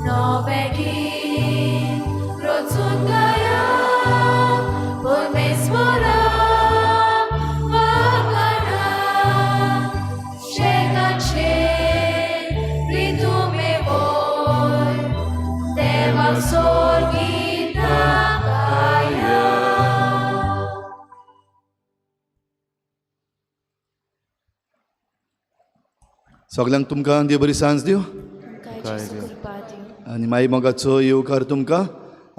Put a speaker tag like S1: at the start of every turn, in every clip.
S1: Novegin Rotsundaya Purmeswara Vagana Shegache Ritume Voy Deva Sorgita Kaya.
S2: सगळ्यांक तुमकां देव बरी सांज दिव आनी माई मोगाचो येवकार तुमकां.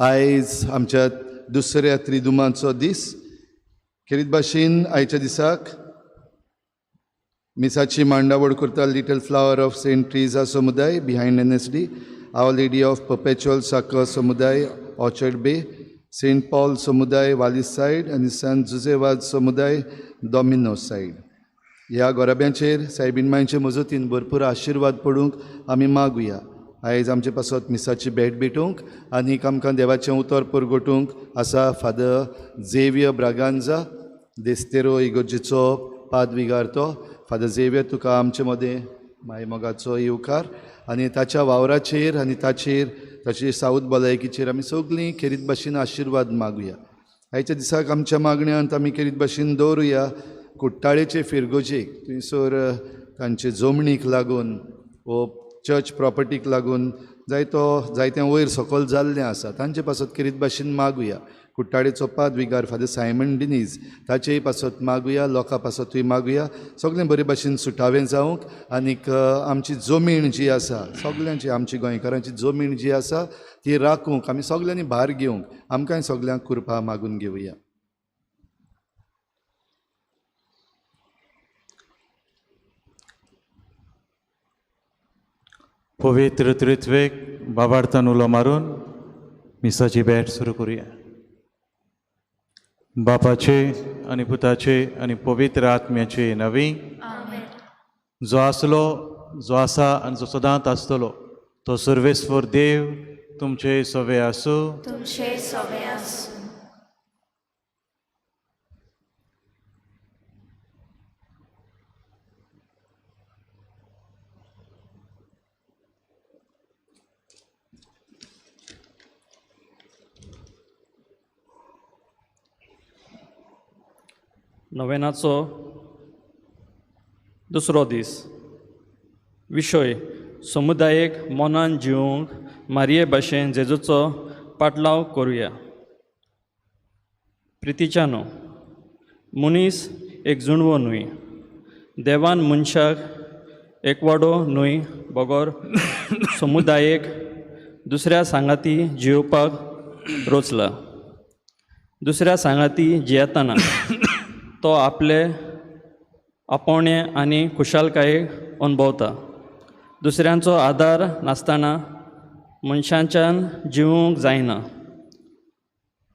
S2: आयज आमच्या दुसऱ्या त्रिदुमाचो दीस. खेरीत भाशेन आयच्या दिसाक मिसाची मांडावळ करता little flower of saint Teresa समुदाय behind NSD, our lady of perpetual succour समुदाय ऑर्चर्ड बे, सेंट पॉल समुदाय वालीस सायड आनी सान जुजेवाद समुदाय डॉमिनोस सायड. ह्या गोराब्यांचेर सायबीणमांचे मजतीन भरपूर आशिर्वाद पडूंक आमी मागुया. आयज आमचे पासत मिसाची भेट भेटूंक आनीक आमकां देवाचें उतर परगटूंक आसा फादर झेवियर ब्रागांजा, देस्तेरो इगोर्जेचो पादविगारतो. फादर झेवियर, तुका आमचे मदें माय मोगाचो येवकार आनी ताच्या वावराचेर आनी ताची सावत भलायकीचेर आमी सगळीं खेरीत भाशेन आशिर्वाद मागुया. आयच्या दिसाक आमच्या मागण्यांत आमी खेरीत भाशेन दवरुया कुट्टाळेचे फिरगोजेक, थंयसर तांचे जमणीक लागून वो चर्च प्रॉपर्टीक लागून जायतें वयर सकयल जाल्लें आसा. तांचे पासत खेरीत भाशेन मागुया. कुट्टाळेचो पादविगार फादर सायमन डिनीज, ताचेय पासत मागुया, लोकां पासतूय मागुया. सगळें बरे भाशेन सुटावें जावंक आनीक आमची जमीन जी आसा, सगळ्यांची आमची गोंयकारांची जमीन जी आसा ती राखूंक आमी सगळ्यांनी भार घेवंक आमकांय सगळ्यांक कृपा मागून घेवया.
S3: पवित्र त्रित्वेक बाबार्थान उलो मारून मिसाची भेट सुरू करुया. बापाचे आनी पुताचे आनी पवित्र आत्म्याचे नवी. जो आसलो, जो आसा आनी जो सदांच आसतलो तो सर्वेस्वर देव तुमचे सोवे आसूं.
S1: तुमचे सोवे आसूं.
S4: नोवेनाचो दुसरो दीस. विशय समुदायीक मोनान जिवंक मारये भाशेन जेजूचो पाटलाव करुया. प्रितीच्यानो, मनीस एक जुणवो न्हय. देवान मनशाक एकवाडो न्हय बगोर समुदायीक दुसऱ्या सांगाती जियोवपाक रोचला. दुसऱ्या सांगाती जियेतना तो आपले आपोवणे आनी खुशालकायेक अणभवता. दुसऱ्यांचो आदार नासतना मनशांच्यान जिवूंक जायना.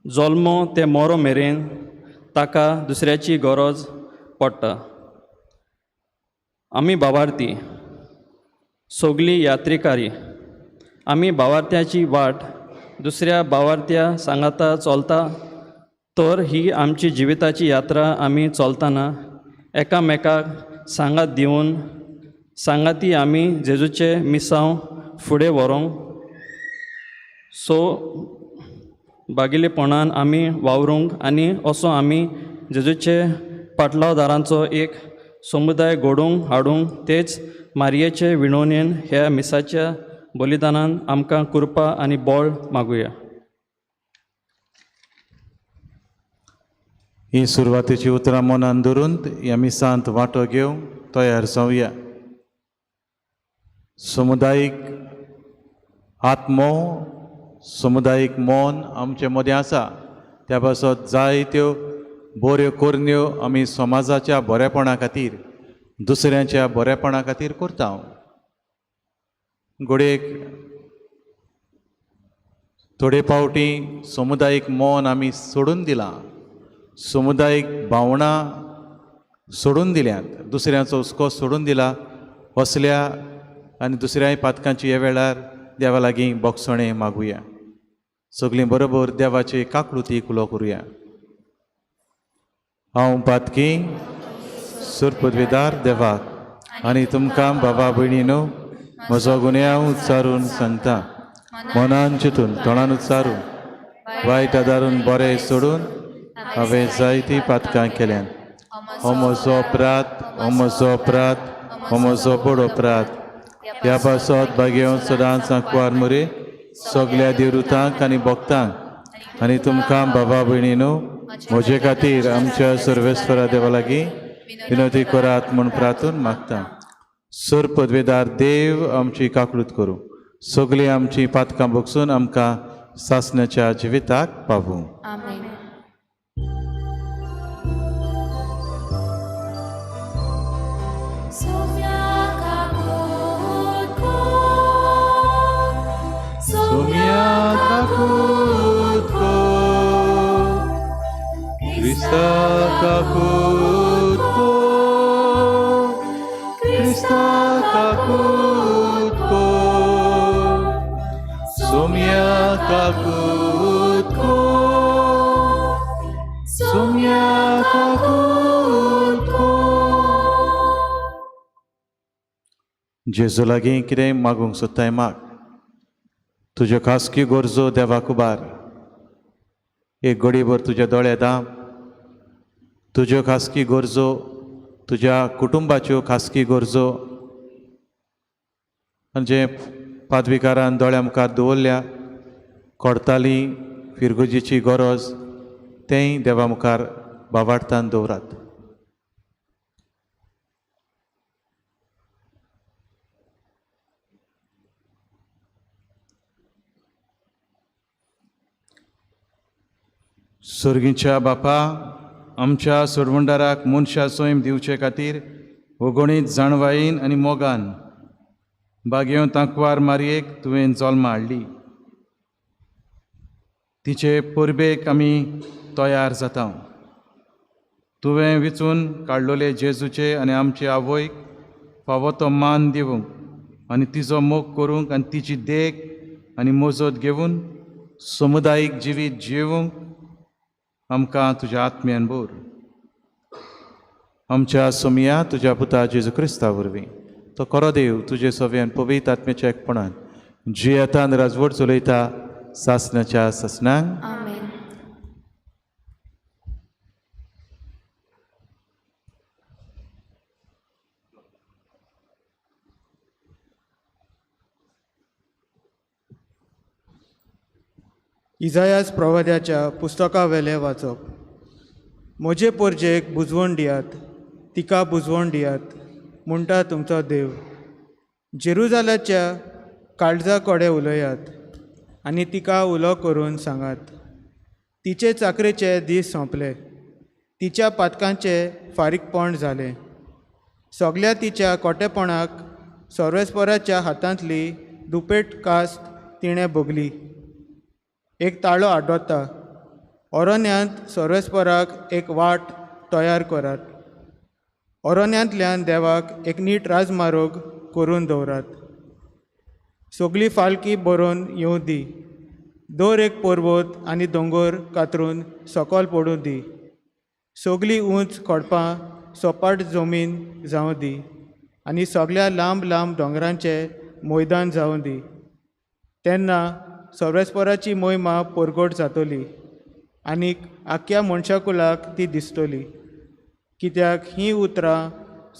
S4: जल्मो ते मोरो मेरेन ताका दुसऱ्याची गरज पडटा. आमी भावार्थी, सगळीं यात्रेकारी, आमी भावार्थ्याची वाट दुसऱ्या भावार्थ्या सांगाता चलता तर ही आमची जिविताची यात्रा आमी चलतना एकामेकाक सांगात दिवन सांगाती आमी जेजूचे मिसांव फुडें व्हरूंक बागिलेपणान आमी वावरूंक आनी असो आमी जेजूचे पाटलावदारांचो एक समुदाय घडोवंक हाडूंक तेच मारयेचे विणवणेन ह्या मिसाच्या बलिदानान आमकां कृपा आनी बळ मागुया.
S3: ही सुरवातेची उतरां मनान धरून ह्या मिसांत वांटो घेवंक तयार जावया. समुदायीक आत्मो, समुदायीक मन आमचे मदें आसा. त्या पासत जायत्यो बऱ्यो कोरण्यो आमी समाजाच्या बरेपणा खातीर, दुसऱ्यांच्या बरेपणा खातीर करता. घोडेक थोडे फावटी समुदायीक मन आमी सोडून दिलां. समुदायीक भावना सोडून दिल्यात. दुसऱ्यांचो हुस्को सोडून दिला. असल्या आनी दुसऱ्याय पातकांची ह्या वेळार देवा लागीं बोगसणें मागुया. सगळीं बरोबर देवाचे काकळुतीक उलो करुया. हांव पातकी सुरपदवेदार देवाक आनी तुमकां बाबा भयणीनो म्हजो गुन्यांव उच्चारून सांगता. मनान चिंतून तोंडान उच्चारून वायट आदारून बरें सोडून हांवें जायतीं पातकां केल्यान हो म्हजो अपराध हो म्हजो अपराध हो म्हजो बड अपराध ह्या पासत बागेवन सदांच सांकवार मुरे सगल्या देवृतांक आनी भक्तांक आनी तुमकां बाबा भयणीनो म्हजे खातीर आमच्या सर्वेस्वरा देवा लागीं विनोदी करात म्हूण प्रार्थून मागता. सर पदवेदार देव आमची काकूळट करूं, सगळीं आमची पातकां भोगसून आमकां सासणाच्या जिविताक पावूं.
S1: आमेन.
S3: सोम्या काकूट को क्रिस्ता काकूट को क्रिस्ता काकूट को सोम्या काकूट को सोम्या काकूट को. जेजू लागीं कितें मागूंक सोदताय माग. तुज्यो खासगी गरजो देवाक उबार. एक घडीभर तुज्या दोळे दाम. तुज्यो खासगी गरजो, तुज्या कुटुंबाच्यो खासगी गरजो म्हणजे पादविकारान दोळ्या मुखार दवरल्या कोडताली फिरगुजीची गरज तेंय देवा मुखार बाबार्थान दवरात. सर्गीच्या बापा, आमच्या सोडवंडाराक मनशा सोयम दिवचे खातीर वगणीत जाणवायेन आनी मोगान बागेव तांकवार मारयेक तुवें जल्मा हाडली. तिचे परबेक आमी तयार जाता. तुवें विचून काडलोले जेजूचे आनी आमचे आवयक फावो तो मान दिवंक आनी तिचो मोग करूंक आनी तिची देख आनी मोजत घेवन समुदायीक जिवीत जिवूंक आमकां तुज्या आत्म्यान बोर. आमच्या सोमिया तुज्या पुता जेजू क्रिस्ता वरवीं तो खरो देव तुजे सव्यान पवित्र आत्म्याच्या एकपणान जियेतान राजवट चलयता सासणाच्या सासणांक.
S1: आमेन.
S5: इजायास प्रवाद्याच्या पुस्तका वेले वाचप. म्हजे पोरजेक बुजवण दियात, तिका बुजवण दियात म्हणटा तुमचो देव. जेरुजाल्याच्या काळजा कोडे उलयात आनी तिका उलो करून सांगात. तिचे चाकरेचे दीस सोंपले, तिच्या पातकांचे फारीकपण जालें. सगल्या तिच्या कोटेपणाक सर्वेस्पराच्या हातांतली दुपेट कास्त तिणें भोगली. एक ताळो आड्डोता. अरण्यांत सर्वेस्पराक एक वाट तयार करात. अरण्यांतल्यान देवाक एक नीट राजमार्ग करून दवरात. सगळी फालकी बरोवन येवं दी. दर एक पर्वत आनी दोंगर कातरून सकयल पडूं दी. सगळी उंच खोडपां सपाट जमीन जावं दी आनी सगळ्या लांब लांब दोंगरांचे मैदान जावं दी. तेन्ना सर्वेस्पराची मोहिमा परगट जातली आनीक आख्या मनशाकुलाक ती दिसतली. कित्याक हीं उतरां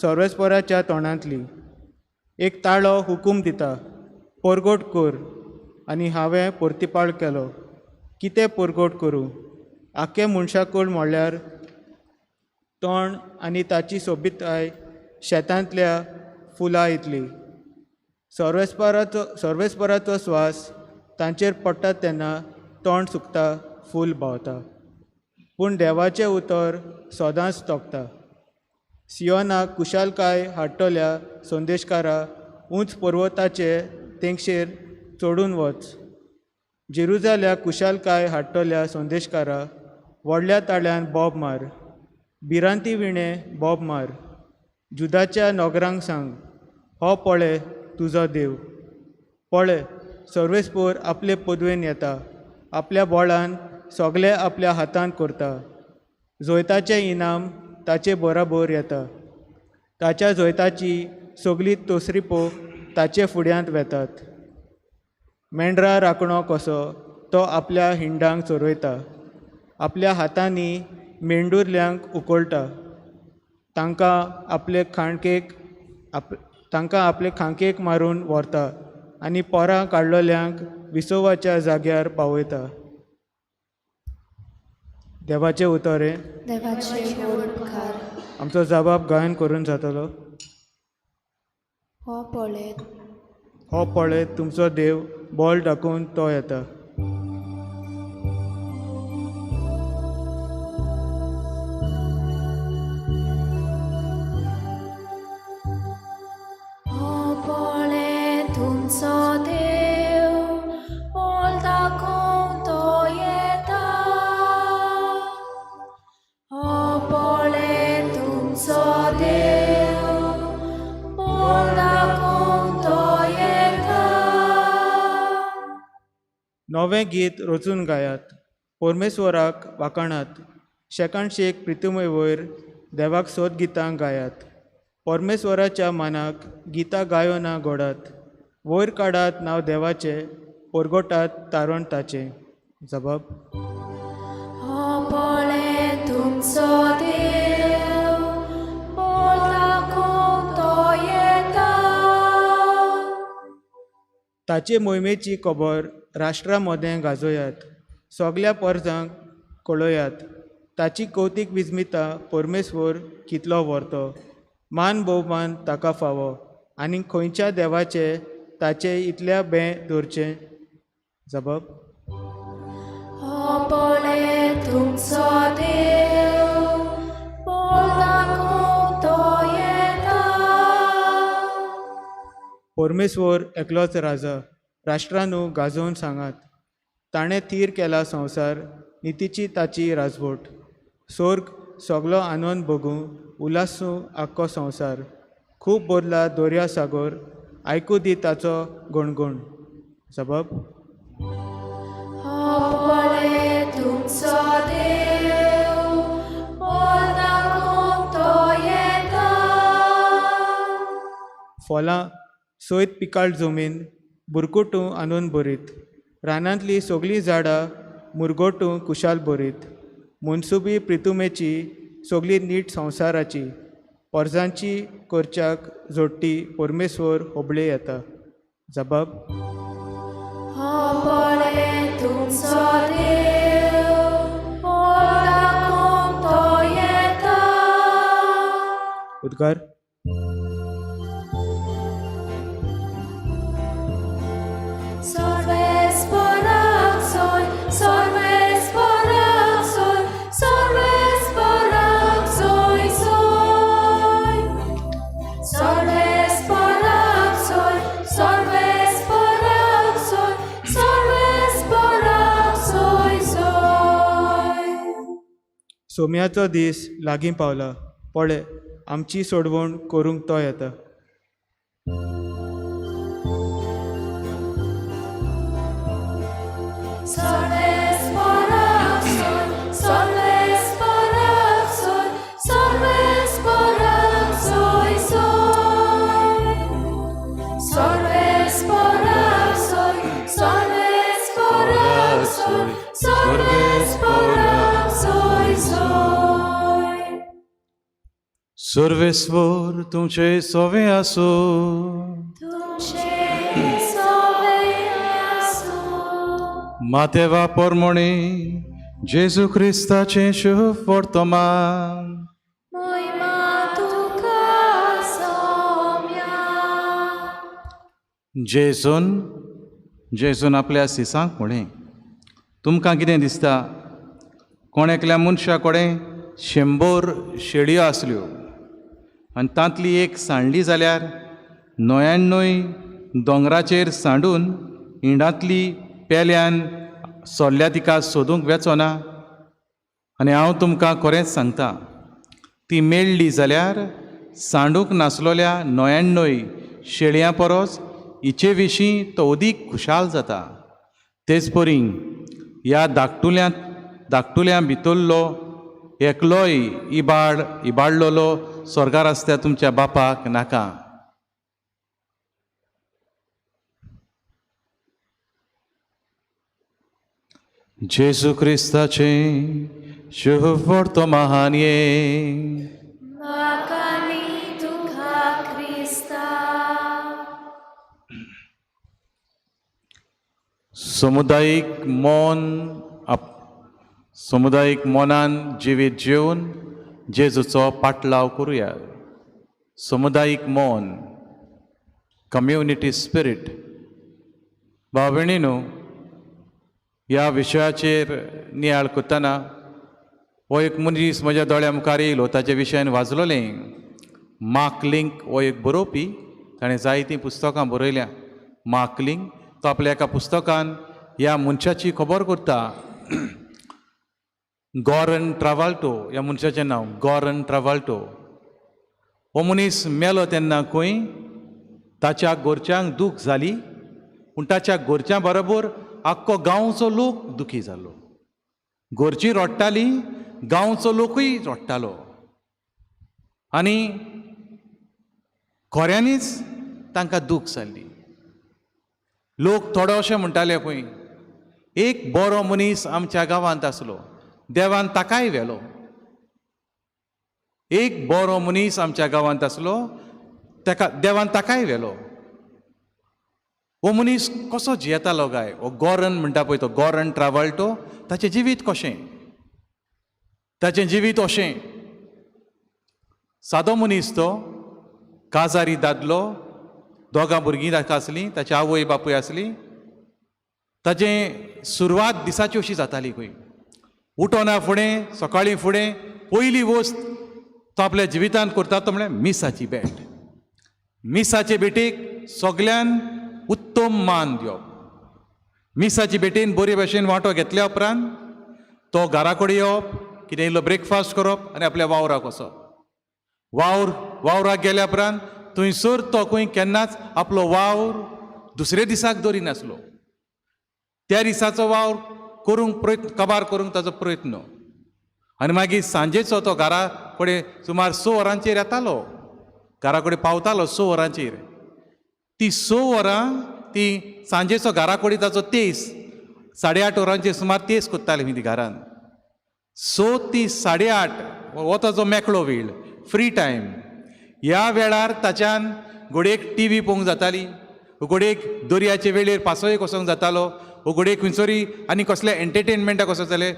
S5: सर्वेस्पराच्या तोंडांतली. एक ताळो हुकूम दिता, परगट कर, आनी हांवें परतिपाळ केलो. कितें परगट करूं? आख्खे मनशाकूळ म्हणल्यार तोंड आनी ताची सोबीतकाय शेतांतल्या फुलां इतली. सर्वेस्पराचो स्वास तांचेर पडटा तेन्ना तोंड सुकता, फूल भावता. पूण देवाचें उतर सदांच तोखता. सियोनाक कुशालकाय हाडटल्या संदेशकारा उंच पर्वताचे तेंगशेर चडून वच. जेरुजाल्याक कुशालकाय हाडटल्या संदेशकारा व्हडल्या ताळ्यान बोब मार. भिरांती विणे बोब मार. जुदाच्या नोगरांक सांग, हो पळय तुजो देव. पळय, सर्वेस्पर आपले पदवेन येता. आपल्या बोळान सगळे आपल्या हातांत करता. जोयताचें इनाम ताचे बराबर येता. ताच्या जोयताची सगळी तोसरीपो ताचे फुड्यांत वेतात. मेंढरा राखणो कसो तो आपल्या हिंडांक चोरयता, आपल्या हातांनी मेंढुरल्यांक उखलता, तांकां आपले खांकेक मारून व्हरता आनी पोरां काडलोल्यांक विसोवाच्या जाग्यार पावयता. देवाचें उतरें.
S1: देवाचे गोड उपकार.
S5: आमचो जबाब गायन करून जातलो.
S1: हो पळयत
S5: हो पळयत तुमचो देव बोल दाखोवन तो येता.
S1: हो पळयत तुमचो देव बोल दाखोवन तो येता. हो पळयत तुमचो देव बोल दाखोवन तो येता.
S5: नवें गीत रचून गायात, परमेश्वराक वाखाणात, शेकांड शेक प्रितुमे वयर देवाक सोद गितां गायात. परमेश्वराच्या मानाक गितां गायोना घोडात, वयर काडात नांव देवाचे, परगोटात तारण ताचें. जबाब.
S1: हो पळयत तुमचो देव बोल दाखोवन तो येता.
S5: ताचे मोहिमेची खबर राष्ट्रा मदें गाजोयात, सगल्या परजांक कळयात. ताची कौतीक विस्मिता परमेश्वर कितलो व्हरतो, मान भोवमान ताका फावो, आनी खंयच्या देवाचे ताचे इतल्या बें दवरचें. जबाब.
S1: हो पळयत तुमचो देव बोल दाखोवन तो येता.
S5: परमेश्वर एकलोच राजा, राष्ट्रांनू गाजोवन सांगात. ताणें थीर केला संवसार, नितीची ताची राजवट. स्वर्ग सगलो आनंद भोगूं, उलासूं आख्खो संवसार. खूब बदला दर्या सागर, आयकू दी ताचो गणगण. जबाब.
S1: हो पळयत तुमचो देव बोल दाखोवन तो येता.
S5: फॉलां सोयत पिकाळ जमीन, बुरकुटू आनंद भरीत. रानांतलीं सगलीं झाडां मुरगोटू कुशाल भरीत. मनसुबी प्रितुमेची सगली नीट संवसाराची, परजांची करच्याक जोडटी परमेश्वर होबळे येता. जबाब.
S1: हो पळयत तुमचो देव बोल दाखोवन तो येता.
S5: उद्गार.
S1: सर्वेस्पराक सोय, सर्वेस्पराक सोय, सर्वेस्पराक सोय सोय. सर्वेस्पराक सोय, सर्वेस्पराक सोय, सर्वेस्पराक सोय सोय.
S5: सोम्याचो दीस लागीं पावला, पळय आमची सोडवण करूंक तो येता.
S1: सर्वेस्पराक सोय, सर्वेस्पराक सोय, सर्वेस्पराक सोय सोय. सर्वेस्पराक सोय, सर्वेस्पराक सोय, सर्वेस्पराक सोय सोय.
S3: सर्वेस्वर तुमचे सोवे आसूं.
S1: तुमचे सोवे आसूं.
S3: मातेवा पोरमोणी जेजू क्रिस्ताचें शुभ वर्तमान.
S1: महिमा तुका सौम्या.
S3: जेजून आपल्या सिसांक म्हणे, तुमकां कितें दिसता, कोण एकल्या मनशा कडेन 100 शेळयो आसल्यो आनी तांतली एक सांडली जाल्यार 99 दोंगराचेर सांडून हिंडांतली पेल्यान सोल्ल्या तिका सोदूंक वेचोना. आनी हांव तुमकां खरेंच सांगता, ती मेळ्ळी जाल्यार सांडूंक नासलोल्या 99 शेळयां परस हिचे विशीं तो अदीक खुशाल जाता. तेच परी ह्या धाकटुल्यां भितरलो एकलोय इबाडलोलो स्वर्गार आसता तुमच्या बापाक नाका. जेजू क्रिस्ताचे शुभ वर्तमानये
S1: म्हाका न्ही तुका क्रिस्ता.
S3: समुदायीक मोनान जिवीत जेवन जेजूचो पाटलाव करुया. समुदायीक मोन, कम्युनिटी स्पिरीट. भाव भयणीनो, ह्या विशयाचेर नियाळ करतना हो एक मनीस म्हज्या दोळ्या मुखार येयलो. ताच्या विशयान वाचलोलें. मार्क लिंक हो एक बरोवपी. ताणें जायतीं पुस्तकां बरयल्या. मार्क लिंक तो आपल्या एका पुस्तकान ह्या मनशाची खबर करता. गॉरन ट्रावाल्टो ह्या मनशाचें नांव. गॉरन ट्रावाल्टो. हो मनीस मेलो तेन्ना खंय ताच्या घरच्यांक दूख जाली, पूण ताच्या घरच्या बरोबर आख्खो गांवचो लोक दुखी जालो. घरचीं रडटालीं, गांवचो लोकूय रडटालो. आनी खऱ्यांनीच तांकां दूख जाल्ली. लोक थोडे अशें म्हणटाले पळय, एक बरो मनीस आमच्या गांवांत आसलो, देवान ताकाय व्हेलो. एक बरो मनीस आमच्या गांवांत आसलो, देवान ताकाय व्हेलो. हो मनीस कसो जियेतालो काय? हो गॉरन म्हणटा पळय तो गॉरन ट्रावाल्टो. ताचें जिवीत कशें? ताचें जिवीत अशें. सादो मनीस तो, काजारी दादलो, दोगां भुरगीं ताका आसलीं, ताची आवय बापूय आसली. ताचें सुरवात दिसाची अशी जाताली खंय. उठोना फुडें, सकाळीं फुडें पयली वस्त तो आपल्या जिवितांत करता तो म्हळ्यार मिसाची भेट. मिसाचे भेटेक सगळ्यान उत्तम मान दिवप. मिसाची भेटेन बरे भशेन वांटो घेतल्या उपरांत तो घरा कडेन येवप, कितें इल्लो ब्रेकफास्ट करप आनी आपल्या वावराक वचप. वावराक गेल्या उपरांत थंयसर तो खंय केन्नाच आपलो वावर दुसऱ्या दिसाक दवरिनासलो. त्या दिसाचो वावर काबार करूंक ताचो प्रयत्न. आनी मागीर सांजेचो तो घरा कडेन सुमार 6 वरांचेर येतालो. घरा कडेन पावतालो 6 वरांचेर. ती 6 वरां ती सांजेचो घरा कडेन ताचो तेस 8:30 वरांचेर सुमार तेस कोत्ताली खंय ती घरान. 6 ती 8:30 हो ताचो मेकळो वेळ, फ्री टायम. ह्या वेळार ताच्यान घोडयेक टीव्ही पळोवंक जाताली, घोडयेक दर्याचे वेळेर पासयेक वचोंक जातालो, घोडयेक खंयसरी आनी कसले एंटरटेनमेंटाक वचत जालें,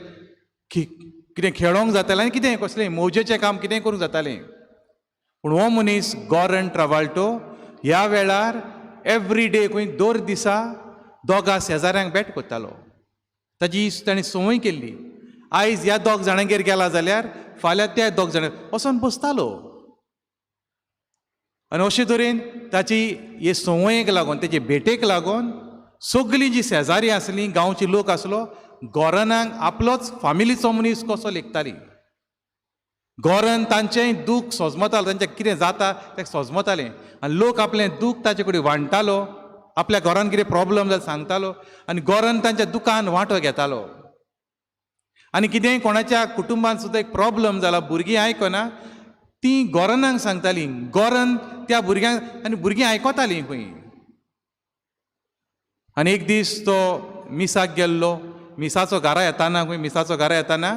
S3: कितें खेळोंक जातालें आनी कितें कसलें मौजेचें काम कितेंय करूंक जातालें. पूण हो मनीस गॉरन ट्रावाल्टो ह्या वेळार एवरी डे खंय दर दिसा दोगां शेजाऱ्यांक भेट करतालो. ताची ताणें संवय केल्ली. आयज ह्या 2 जाणांगेर गेला जाल्यार फाल्यां त्या 2 जाणां वचोन बसतालो. आनी अशे तरेन ताची हे संवयेक लागून, तेजे भेटेक लागून सगळीं जीं शेजारी आसलीं, गांवचे लोक आसलो, गॉरनाक आपलोच फामिलीचो मनीस कसो लेखतालीं. गॉरन तांचेंय दूख सोजमतालो, तांचें कितें जाता तें सोजमतालें. आनी लोक आपलें दूख ताचे कडेन वांटतालो, आपल्या घरान कितें प्रॉब्लम जाल्यार सांगतालो आनी गॉरन तांच्या दुखान वांटो घेतालो. आनी कितेंय कोणाच्या कुटुंबान सुद्दां एक प्रॉब्लम जाला, भुरगीं आयकना, ती गॉरनाक सांगतालीं. गॉरन त्या भुरग्यांक आनी भुरगीं आयकतालीं खंय. आनी एक दीस तो मिसाक गेल्लो. मिसाचो घरा येताना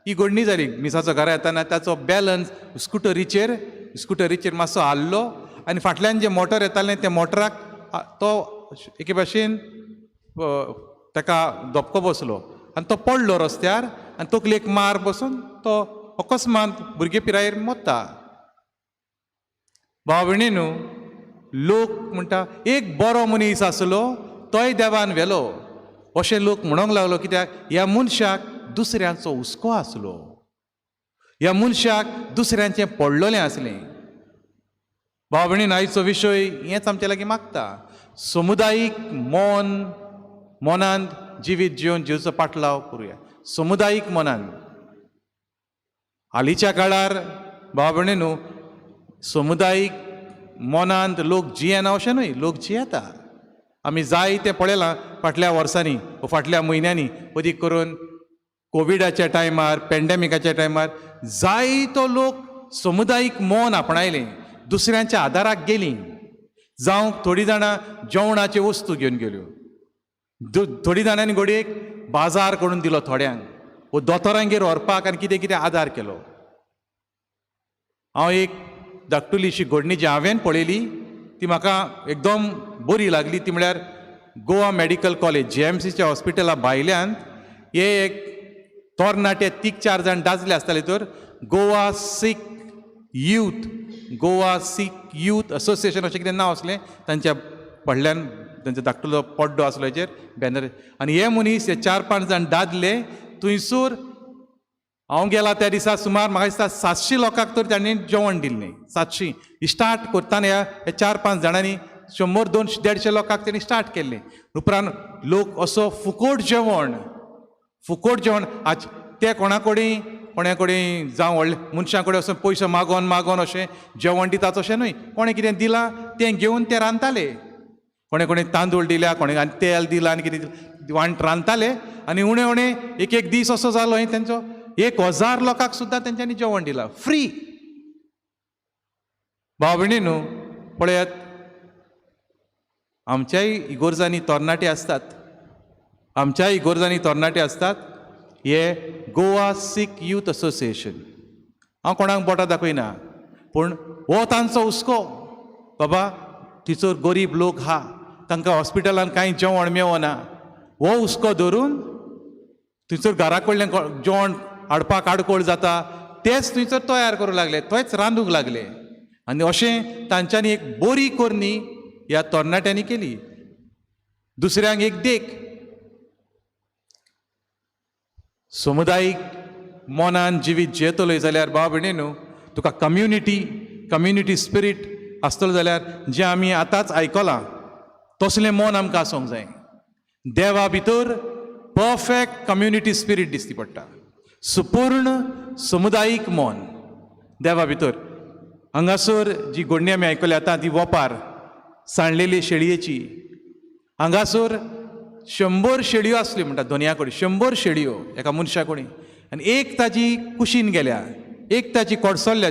S3: ही घडणी जाली. मिसाचो घरा येताना ताचो बॅलन्स स्कुटरीचेर मातसो हाल्लो आनी फाटल्यान जे मोटर येतालें त्या मोटराक तो एके भाशेन ताका धपको बसलो आनी तो पडलो रस्त्यार आनी तकलेक मार बसून तो अकस्मात भुरगे पिरायेर मरता. भाव भयणीनो, लोक म्हणटा एक बरो मनीस आसलो, तोय देवान व्हेलो अशें लोक म्हणूंक लागलो. कित्याक ह्या मनशाक दुसऱ्यांचो हुस्को आसलो. ह्या मनशाक दुसऱ्यांचें पडलोलें आसलें. भाव भयणीन, आयचो विशय हेंच आमचे लागीं मागता. समुदायीक मोनांत जिवीत जिवन जेजूचो पाटलाव करुया. समुदायीक मोनान. हालींच्या काळार भाव भयणीनो, समुदायीक मोनांत लोक जियेना अशें न्हय, लोक जियेता. आमी जाय तें पळयलां फाटल्या वर्सांनी, फाटल्या म्हयन्यांनी, अदीक करून कोविडाच्या टायमार, पॅन्डेमिकाच्या टायमार जायतो लोक समुदायीक मोन आपणायलें, दुसऱ्यांच्या आदाराक गेलीं. जावं थोडीं जाणां जेवणाच्यो वस्तू घेवन गेल्यो, थोडीं जाणांनी घोडयेक बाजार करून दिलो थोड्यांक, वो दोतोरांगेर व्हरपाक आनी कितें कितें आदार केलो. हांव एक धाकटुलीशी घडणी जी हांवें पळयली ती म्हाका एकदम बरी लागली. ती म्हळ्यार गोवा मेडिकल कॉलेज JMCच्या हॉस्पिटला भायल्यान हे एक तरणाटे 3-4 जाण दादले आसताले तर गोवा सीख यूथ असोसिएशन अशें कितें नांव आसलें तांच्या फडल्यान तांचो धाकटुलो पड्डो आसलो हेचेर बॅनर. आनी हे मनीस हे 4-5 जाण दादले थंयसूर हांव गेला त्या दिसा सुमार म्हाका दिसता 700 लोकांक तर तांणी जेवण दिल्लें. 700 स्टार्ट करताना ह्या 4-5 जाणांनी 100-200-150 लोकांक तेणी स्टार्ट केल्लें. उपरांत लोक असो फुकट जेवण आज ते कोणा कडेन जावं व्हडल्या मनशां कडेन असो पयसो मागोन अशें जेवण दितात अशें न्हय. कोणें कितें दिलां तें घेवन ते रांदताले. कोणें तांदूळ दिल्या, कोणें आनी तेल दिलां आनी कितें रांदताले. आनी उणें एक दीस असो जालो तेंचो 1000 लोकांक सुद्दां तेंच्यांनी जेवण दिलां फ्री. भाव भयणीनो पळयात, आमच्याय इगोर्जांनी तरणाटे आसतात. हे गोवा सीख यूथ असोसिएशन. हांव कोणाक बोटां दाखयना, पूण हो तांचो हुस्को. बाबा थंयसर गरीब लोक आहा, तांकां हॉस्पिटलान कांय जेवण मेळना. हो हुस्को धरून थंयसर घरा कडल्यान जेवण हाडपाक आडकोळ जाता तेच थंयसर तयार करूंक लागले, थंयच रांदूंक लागले. आनी अशें तांच्यांनी एक बरी कोरणी ह्या तरणाट्यांनी केली. दुसऱ्यांक एक देख. समुदायीक मोनान जिवीत जेतलोय जाल्यार भाव भयणीनो तुका कम्युनिटी स्पिरीट आसतलो जाल्यार जें आमी आतांच आयकलां तसलें मोन आमकां आसूंक जाय. देवा भितर परफेक्ट कम्युनिटी स्पिरीट दिसती पडटा. सुपूर्ण समुदायीक मोन देवा भितर. हांगासर जी घडणी आमी आयकली आतां ती वोपार सांडलेली शेळयेची. हांगासर 100 शेळयो आसल्यो म्हणटा दोनया कडेन. 100 शेळयो एका मनशा कडेन. आनी एक ताजी कुशीन गेल्या, एक ताजी कोडसरल्या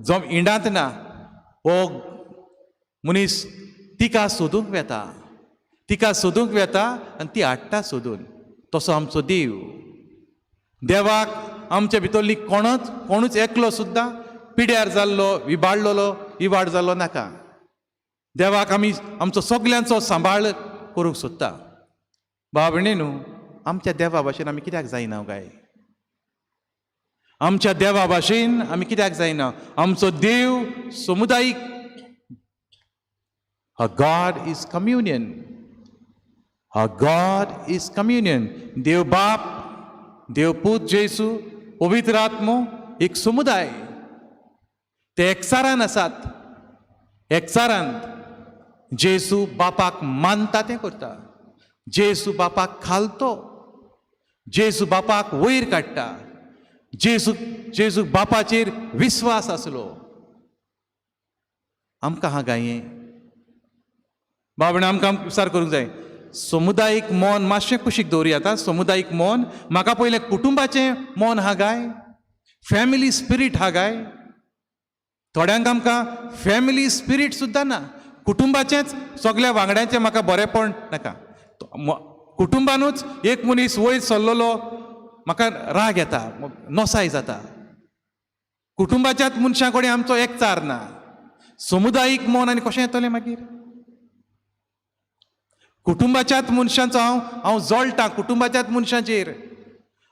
S3: जो इंडांत ना. हो मनीस तिका सोदूंक वेता आनी ती हाडटा सोदून. तसो आमचो देव. देवाक आमच्या भितरली कोणूच एकलो सुद्दां पिड्यार जाल्लो, विबाड जाल्लो नाका. देवाक आमी आमचो सगल्यांचो सांबाळ करूंक सोदता. भाव भयणीनो आमच्या देवा भाशेन आमी कित्याक जायना काय? आमच्या देवा भाशेन आमी कित्याक जायना? आमचो देव समुदायीक. Our God is communion. देव बाप, देव पूत जेसू, पवित्र आत्मो एक समुदाय. ते एकचारान आसात. एकचारांत जेसू बापाक मानता तें करता. जेसू बापाक खालतो. जेसू बापाक वयर काडटा. जेसू बापाचेर विस्वास आसलो. आमकां हा गाये बाबणे आमकां विचार करूंक जाय. समुदायीक मोन मातशें कुशीक दवरया आतां. समुदायीक मोन म्हाका पयलें कुटुंबाचें मोन हा गाय, फॅमिली स्पिरीट हा गाय. थोड्यांक आमकां फॅमिली स्पिरीट सुद्दां ना. कुटुंबाचेंच सगल्या वांगड्यांचें म्हाका बरेंपण नाका. कुटुंबानूच एक मनीस वयर सरलेलो म्हाका राग येता, नोसाय जाता. कुटुंबाच्याच मनशां कडेन आमचो एकचार ना. समुदायीक मोन आनी कशें येतलें मागीर? कुटुंबाच्याच मनशांचो हांव जळटां. कुटुंबाच्याच मनशांचेर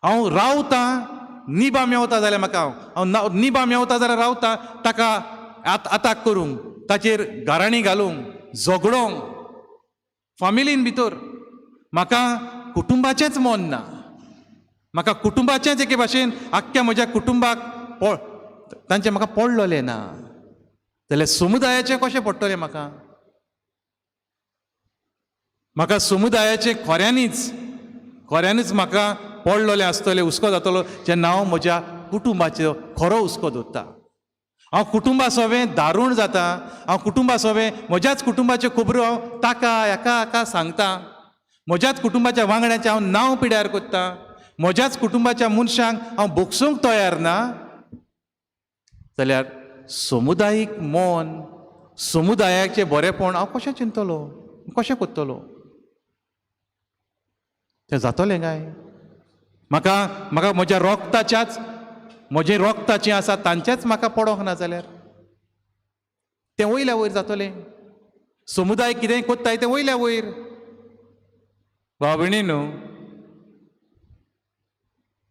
S3: हांव रावतां. निबा मेवता जाल्यार म्हाका हांव निबा मेवता जाल्यार रावतां ताका आताक करूंक, ताचेर गाराणी घालूंक, झगडोंक. फॅमिलीन भितर म्हाका कुटुंबाचेंच मोन ना. म्हाका कुटुंबाचेंच एके भाशेन आख्ख्या म्हज्या कुटुंबाक तांचें म्हाका पडलोलें ना जाल्यार समुदायाचें कशें पडटलें म्हाका? म्हाका समुदायाचें खऱ्यांनीच म्हाका पडलोलें आसतलें, हुस्को जातलो जेन्ना हांव म्हज्या कुटुंबाचो खरो हुस्को धरता. हांव कुटुंबासोवें दारूण जाता. हांव कुटुंबासोवें म्हज्याच कुटुंबाच्यो खबरो हांव ताका हाका सांगता. म्हज्याच कुटुंबाच्या वांगड्याचें हांव नांव पिड्यार करता. म्हज्याच कुटुंबाच्या मनशांक हांव भोगसूंक तयार ना जाल्यार समुदायीक मोन, समुदायाचें बरेंपण हांव कशें चिंतलो, कशें करतलो? तें जातलें काय? म्हाका म्हज्या रोगताचें आसा तांचेच म्हाका पडोंक ना जाल्यार तें वयल्या वयर जातलें. समुदाय कितेंय कोत्ताय तें वयल्या वयर. भाव भयणीनो,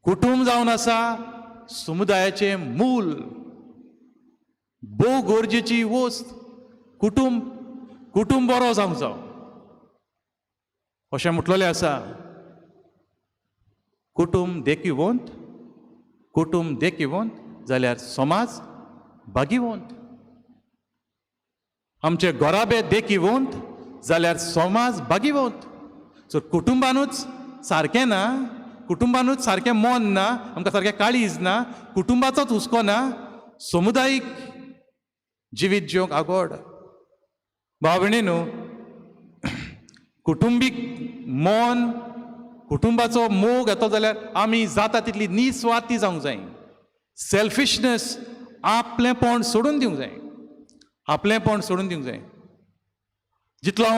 S3: कुटुंब जावन आसा समुदायाचें मूल, भोव गरजेची वस्त. कुटुंब बरो जावंक जाय अशें म्हटलेलें आसा. कुटुंब देखिवंत जाल्यार समाज भागिवंत. आमचे घोराबे देखिवंत जाल्यार समाज भागिवंत. सो कुटुंबानूच सारकें ना, कुटुंबानूच सारकें मन ना, आमकां सारकें काळीज ना, कुटुंबाचोच हुस्को ना, समुदायीक जिवीत जिवंक आगोड. भाव भयणीनो, कुटुंबीक मन, कुटुंबाचो मोग येतो जाल्यार आमी जाता तितली निस्वार्थी जावंक जाय. सेल्फिशनेस, आपलेपण सोडून दिवंक जाय. आपलेपण सोडून दिवंक जाय. जितलो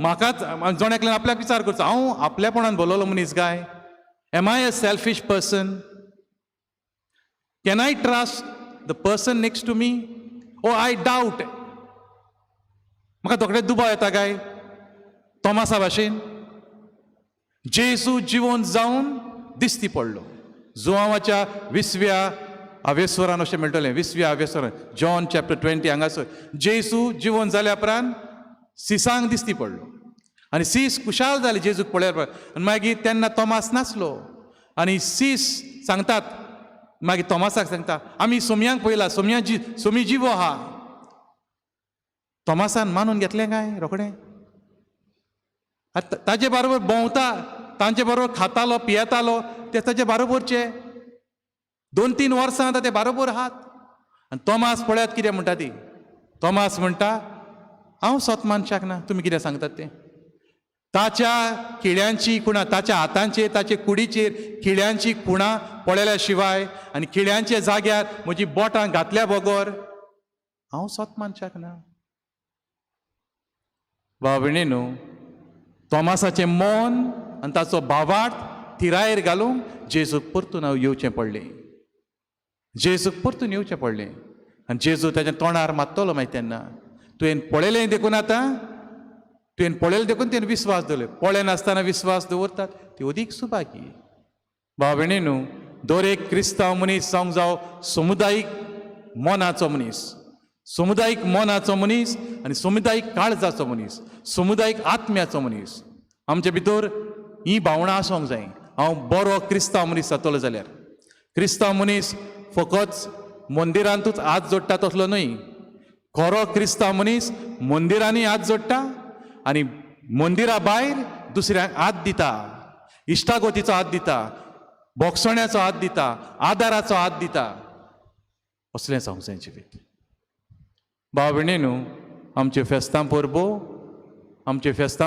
S3: म्हाकाच जोण एकल्यान आपल्याक विचार करचो, हांव आपल्यापणान भरलेलो मनीस काय? Am I a selfish person? Can I trust the person next to me? ओ आय डाउट? म्हाका दोगडे दुबाव येता काय तोमासा भाशेन? जेजू जिवंत जावन दिसती पडलो. जुआंवाच्या 20व्या आवेस्वरान अशें मेळटलें. 20व्या आवेस्वरान जॉन चॅप्टर 20 हांगासर जेजू जिवंत जाल्या उपरांत सिसांक दिसती पडलो आनी सीस कुशाल जाली जेजूक पळयल्या. आनी मागीर तेन्ना तोमास नासलो आनी सीस सांगतात, मागीर तोमासाक सांगता, आमी सोमयांक पळयला, सोमी जिवो आहा. तोमासान मानून घेतलें काय रोखडें? ताजे बरोबर भोंवता, तांचे बरोबर खातालो पियेतालो, ते ताजे बरोबरचे 2-3 वर्सां आतां ते बरोबर आहात. आनी तोमास पळयात कितें म्हणटा ती. तोमास म्हणटा, हांव स्वत मनशाक ना, तुमी कितें सांगतात तें. ताच्या खिळ्यांची खुणां, ताच्या हातांचेर, ताचे कुडीचेर खिळ्यांची खुणां पळयल्या शिवाय आनी खिळ्यांच्या जाग्यार म्हजी बोटां घातल्या बगोर हांव स्वत मनशाक ना. भाव भयणीनो, तोमासाचें मन आनी ताचो भावार्थ थिरायेर घालूंक जेजूक परतून येवचें पडलें. जेजूक परतून येवचें पडलें. आनी जेजू ताच्या तोंडार मात्तलो मागीर तेन्ना. तुवें पळयलें देखून आतां, तुवें पळयलें देखून तुवें विस्वास दवरलो. पळय नासतना विस्वास दवरतात ती अदीक सुभागी. भाव भयणीनो, दर एक क्रिस्तांव मनीस जावंक जावं समुदायीक मोनाचो मनीस, समुदायीक मोनाचो मनीस आनी समुदायीक काळजाचो मनीस, समुदायीक आत्म्याचो मनीस. आमचे भितर ही भावना आसूंक जाय. हांव बरो क्रिस्तांव मनीस जातलो जाल्यार. क्रिस्तांव मनीस फकत मंदिरांतूच हात जोडटा तसलो न्हय. खरो क्रिस्तांव मनीस मंदिरांनी हात जोडटा आनी मंदिरा भायर दुसऱ्यांक हात दिता, इश्टागोतीचो हात दिता, बोगसण्याचो हात दिता, आदाराचो हात दिता. असलें जावंक जाय जिवीत. भाव भयणीनो, आमचे फेस्तां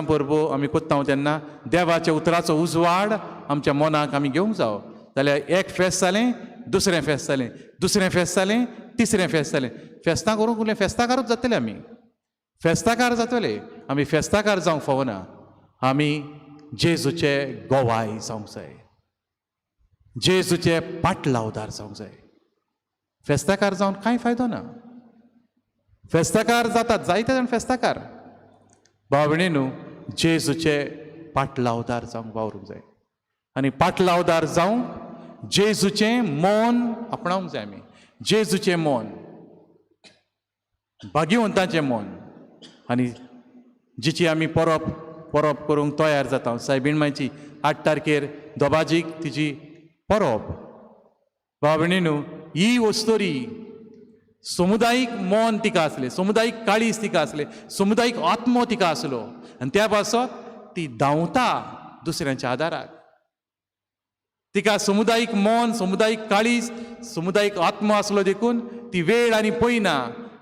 S3: परबो आमी कोत्ता तेन्ना देवाच्या उतराचो उजवाड आमच्या मनाक आमी घेवंक जावो. जाल्यार एक फेस्त जालें, दुसरें फेस्त जालें, दुसरें फेस्त जालें, तिसरें फेस्त जालें. फेस्तां करूंक उरलें, फेस्ताकारूच जातले आमी. फेस्ताकार जातले आमी. फेस्ताकार जावंक फावना. आमी जेजूचे गोवाय जावंक जाय. जेजूचे पाटलावदार जावंक जाय. फेस्ताकार जावन कांय फायदो ना. फेस्ताकार जातात जायते जाण फेस्ताकार. भाव भयणीनो, जेजूचे पाटलावदार जावंक वावरूंक जाय. आनी पाटलावदार जावंक जेजूचें मन आपणावंक जाय आमी. जेजूचें मन, भाग्यवंताचें मन. आनी जिची आमी परब करूंक तयार जाता. सायबीण मायची 8 तारखेर दोबाजीक तिची परब. भाव भयणीनो, ही वस्तोरी समुदायीक मन तिका आसलें, समुदायीक काळीज तिका आसलें, समुदायीक आत्मो तिका आसलो. आनी त्या पासत ती धांवता दुसऱ्यांच्या आदाराक. तिका समुदायीक मन, समुदायीक काळीज, समुदायीक आत्मो आसलो देखून ती वेळ आनी पळयना,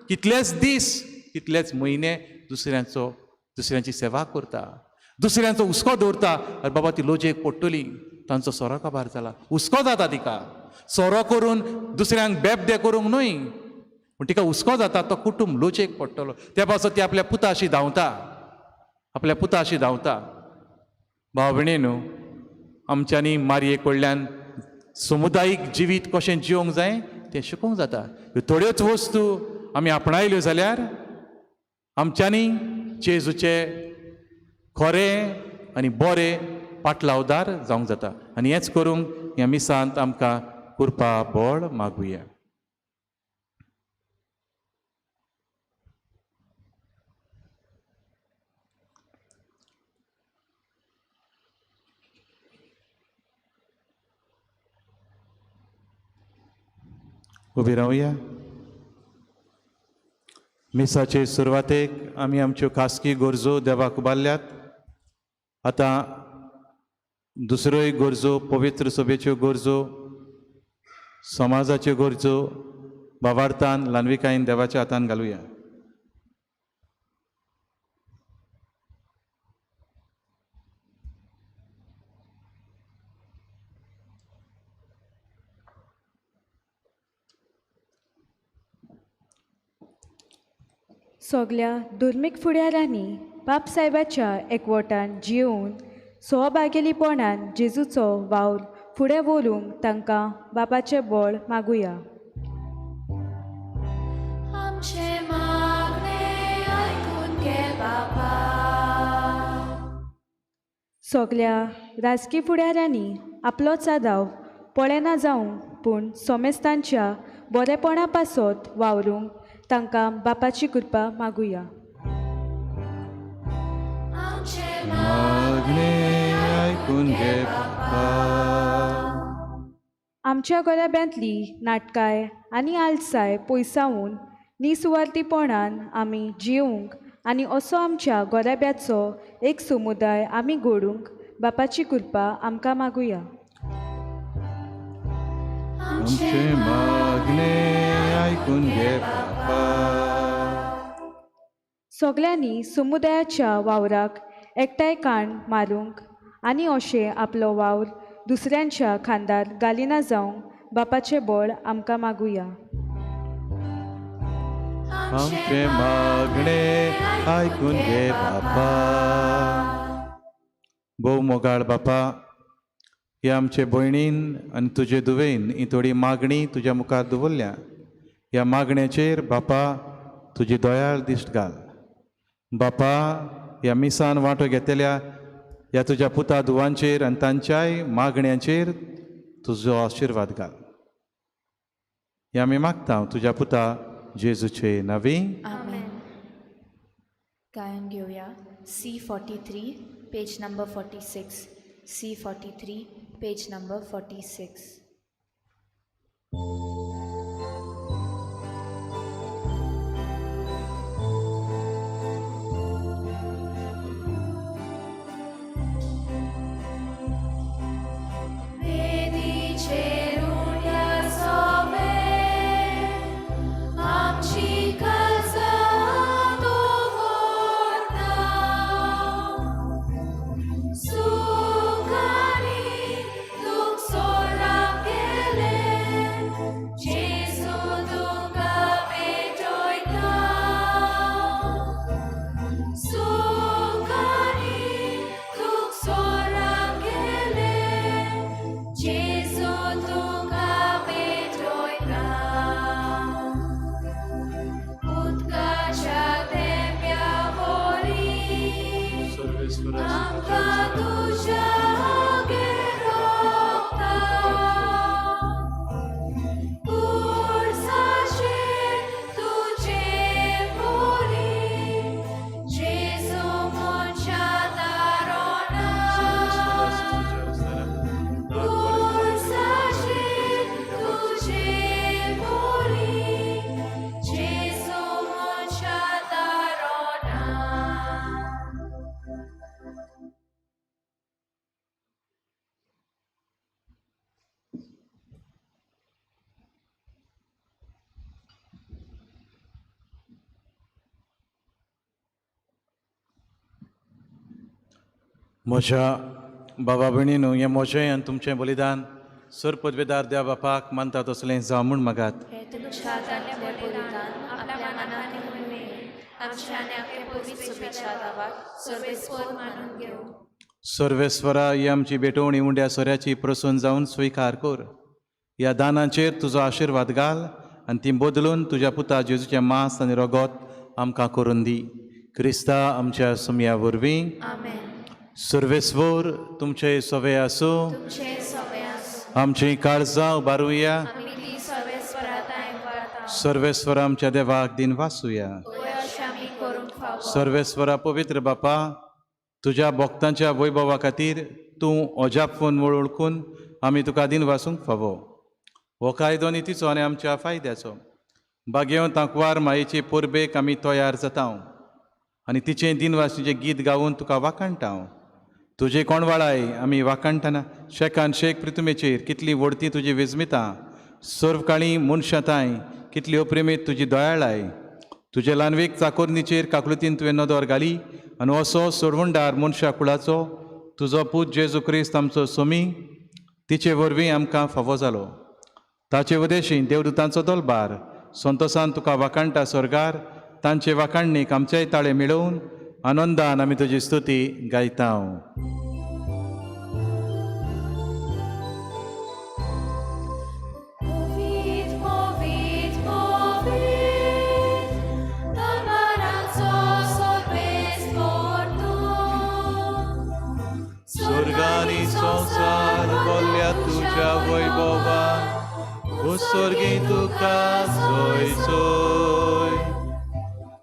S3: कितलेच दीस, कितलेच म्हयने दुसऱ्यांची सेवा करता, दुसऱ्यांचो हुस्को दवरता. अरे बाबा, ती लोजयेक पडटली, तांचो सोरो काबार जाला, हुस्को जाता तिका. सोरो करून दुसऱ्यांक बेबदे करूंक न्हय, पूण तिका हुस्को जाता, तो कुटुंब लोचयेक पडटलो. त्या पासत ती आपल्या पुताशी धांवता, आपल्या पुताशी धांवता. भाव भयणीनो, आमच्यांनी मारये कडल्यान समुदायीक जिवीत कशें जिवंक जाय तें शिकोवंक जाता. ह्यो थोड्योच वस्तू आमी आपणायल्यो जाल्यार आमच्यांनी जेजूचे खरें आनी बरें पाटलावदार जावंक जाता. आनी हेंच करूंक ह्या मिसांत आमकां कृपा बळ मागुया. उबी रावया. मिसाचे सुरवातेक आमी आमच्यो खासगी गरजो देवाक उबारल्यात. आतां दुसऱ्योय गरजो, पवित्र सभेच्यो गरजो, समाजाच्यो गरजो भावार्थान ल्हानविकायेन देवाच्या हातान घालुया.
S6: सगल्या धर्मीक फुडाऱ्यांनी बापसाहेबाच्या एकवटान जिवन सहभागिलीपणान जेजूचो वावर फुडें व्हरूंक तांकां बापाचें बळ मागुया.
S1: आमचे मागणे आयकून घे बाबा.
S6: सगल्या राजकी फुडाऱ्यांनी आपलो चादाव पळेना जावंक पूण सोमेस्तांच्या बरेपणा पासत वावरूंक तांकां बापाची कृपा मागुया.
S1: आमचे
S3: मागणे आयकून घे बाबा.
S6: आमच्या गोऱ्याब्यांतली नाटकाय आनी आलसाय पयसावून निसुवार्थीपणान आमी जिवंक आनी असो आमच्या गोऱ्याब्याचो एक समुदाय आमी घडोवंक बापाची कृपा आमकां मागुया.
S3: आमचे मागणे आयकून घे बाबा.
S6: सगल्यांनी समुदायाच्या वावराक एकठांय काण मारूंक आनी अशें आपलो वावर दुसऱ्यांच्या खांदार घालिना जावंक बापाचें बळ आमकां मागुया.
S3: आमचे मागणे आयकून घे बाबा. भोव मोगाळ बापा, ह्या आमचे भयणीन आनी तुजे धुवेन ही थोडी मागणी तुज्या मुखार दवरल्या. ह्या मागण्याचेर बापा तुजी दयाळ दिश्ट घाल. बापा, ह्या मिसान वांटो घेतल्या ह्या तुज्या पुता धुवांचेर आनी तांच्याय मागण्यांचेर तुजो आशिर्वाद घाल. हे आमी मागता तुज्या पुता जेजूचे नांवी.
S1: आमेन. गायन घेऊया. C43 page number 46. C43 page number 46.
S3: म्हज्या बाबा भयणीनो, हें म्हजें आनी तुमचें बलिदान सर पदवेदार देवा बापाक मानता तसलें जावं म्हूण मागात.
S1: हे तुमच्या हातांतलें बलिदान आपल्या मनांत घेवन आमच्या आनी आपल्या पवित्र सुबेच्या गावात सर्वेस्पर मानून घेवं.
S3: सर्वेस्वरा ही आमची भेटवणी उंड्या सोऱ्याची प्रसून जावन स्विकार कर. ह्या दानाचेर तुजो आशिर्वाद घाल आनी ती बदलून तुज्या पुता जेजूचें मांस आनी रगत आमकां करून दी. क्रिस्ता आमच्या सुमया वरवीं.
S1: आमेन.
S3: सर्वेस्वर तुमचे सवे आसूं.
S1: तुमचे सवे आसूं.
S3: आमची काळजां उबारुया.
S1: आमी ती सर्वेस्वराताय वळटा.
S3: सर्वेस्वर आमच्या देवाक दिन वासुया.
S1: पळय अशें आमी करूंक फावो.
S3: सर्वेस्वरा पवित्र बापा, तुज्या भक्तांच्या वैभवा खातीर तूं अजापून वळखून आमी तुका दिन वासूंक फावो. हो कायदो नितीचो आनी आमच्या फायद्याचो. बागेव तांकवार मायेचे पोरबेक आमी तयार जाता आनी तिचें दिनवासीचें गीत गावून तुका वाखाणटा. तुजे कोणवाळाय आमी वाखाणटना शेकान शेक पृथ्वीचेर कितली व्हडती तुजी वेजमितां, सर्वकाळी मनशाताय कितली अप्रेमीत तुजी दयाळाय. तुजे ल्हानवेक चाकोरणीचेर काकुळतीन तुवें नदर घाली आनी असो सोडवणदार मनशा कुळाचो तुजो पूत जेजू क्रिस्त आमचो सोमी तिचे वरवीं आमकां फावो जालो. ताचे वदेशीं देवदूतांचो दलबार संतोसान तुका वाखाणटा स्वर्गार. तांचे वाखाणणेक आमचेय ताळे मेळोवन आनंदान आमी तुजी स्तुती गायता. स्वर्गानी संसार बोल्या तुझ्या वैभवान उत्सर्गी तुका सोय सोय.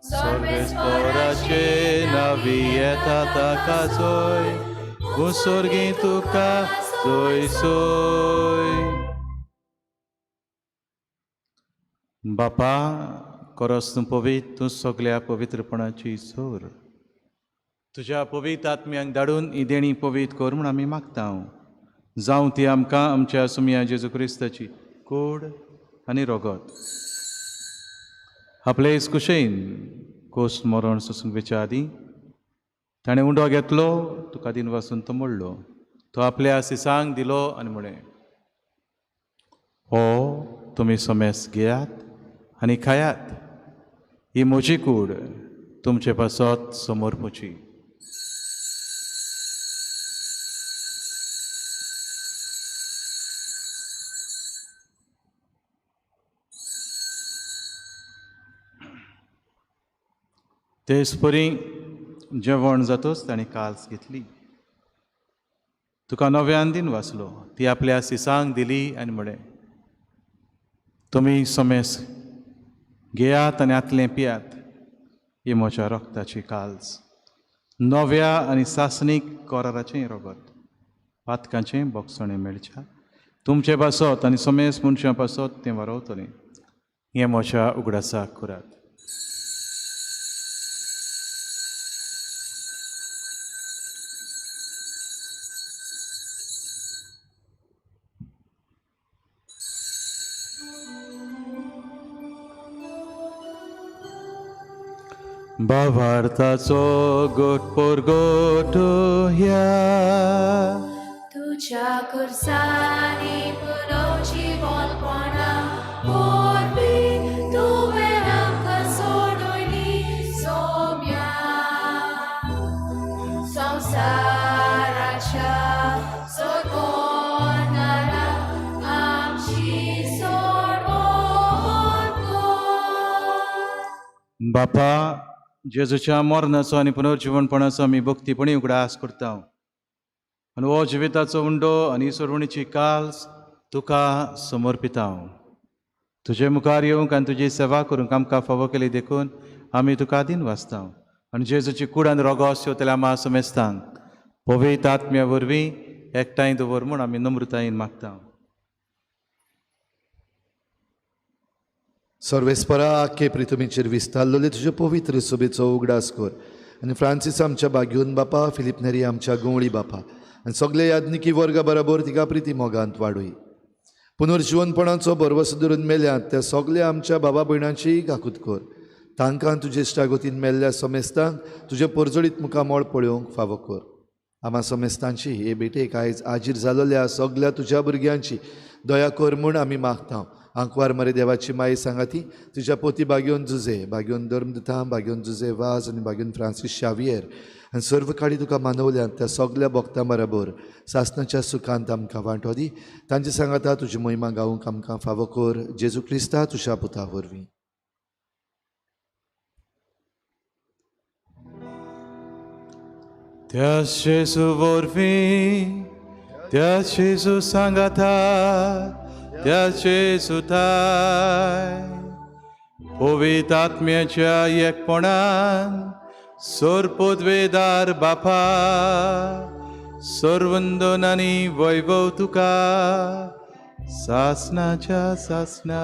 S3: सर्वेस्पराचे नावी येता ताका सोय. उत्सर्गी तुका सोय सोय. बापा खरोच तूं पवित्र, तूं सगळ्या पवित्रपणाची सोर. तुज्या पवित्र आत्म्यांक धाडून ही देणी पवित्र कर म्हूण आमी मागता. जावं ती आमकां आमच्या सुमया जेजू क्रिस्ताची कूड आनी रगत आपले कुशेन कोस्ट मरण सोसूंक वेच्या आदीं ताणें उंडो घेतलो, तुका दिन वासून तो मोडलो. तो आपल्या सिसांक दिलो आनी म्हळें, हो तुमी समेस घेयात आनी खायात. ही म्हजी कूड तुमचे पासत समोर पोची. तेच परी जेवण जातोच ताणें काल्स घेतली. तुका नव्यान दिन वाचलो. ती आपल्या सिसांक दिली आनी म्हळें, तुमी समेस घेयात आनी आतलें पियात. ही म्हज्या रक्ताची काल्स, नव्या आनी सासणीक कराराचें रगत, पातकांचें बोगसणें मेळच्या तुमचे पासत आनी समेस मनशां पासत तें वारवतलें. हें म्हज्या उगडासाक करात. भावार्थाचो गोटपोर गोठोया.
S1: तुझ्या खुर्सानी पुरोची बोलपणा पोरबी तुवें आमकां सोडूनी सोम्या. संवसाराच्या सोडवणारा आमची सोडवण कर.
S3: बापा, जेजूच्या मरणाचो आनी पुनर्जीवनपणाचो आमी भक्तीपणी उगडास करता. आनी हो जिविताचो उंडो आनी सोडवणीची काल्स तुका समर्पिता. तुजे मुखार येवंक आनी तुजी सेवा करूंक आमकां फावो केली देखून आमी तुका दिन वाचता. आनी जेजूची कूड आनी रगत येवतल्या आमा समेस्तांक पवित्र आत्म्या वरवीं एकठांय दवर म्हूण आमी नम्रतायेन मागता.
S2: सर्वेस्परा आख्खे पृथ्वीचेर विस्तारलेले तुजे पवित्र सोबेचो उगडास कर. आनी फ्रांसीस आमच्या बाग्योन बापा, फिलीप नेरी आमच्या गवळी बापा आनी सगळे याज्ञिकी वर्गा बरोबर तिका प्रिती मोगांत वाडूय. पुनर्जीवनपणाचो भरवसो धरून मेल्यांत त्या सगळ्या आमच्या बाबा भयणांची गाकूत कर. तांकां तुजे इश्टागतीन मेल्ल्या समेस्तांक तुजे परजळीत मुखामोळ पळोवंक फावो कर. आम्हा समेस्तांची हे भेटेक आयज आजीर जालोल्या सगळ्या तुज्या भुरग्यांची दया कर म्हूण आमी मागता. आंकवार मरे देवाची माई सांगाती तुझ्या पोती बागेवन जुजे बागेवन धर्मदुता बागेवन जुजे वाज आनी बागेवन फ्रांसीस शावियर आनी सर्व काळी तुका मानवल्यान त्या सगल्या भक्तां बरोबर सासणाच्या सुखांत आमकां वांटो दी तांची सांगाता तुजी महिमा गावूंक आमकां फावो कर जेजू क्रिस्ता तुज्या पुता वरवीं.
S3: त्या जेजू वरवीं त्या जेजू सांगाता त्या जेजू ताय पवित्र आत्म्याच्या एकपणान सोरपोदवेदार बापा सर्वंदन आनी वैभव तुका सासणाच्या सासणा.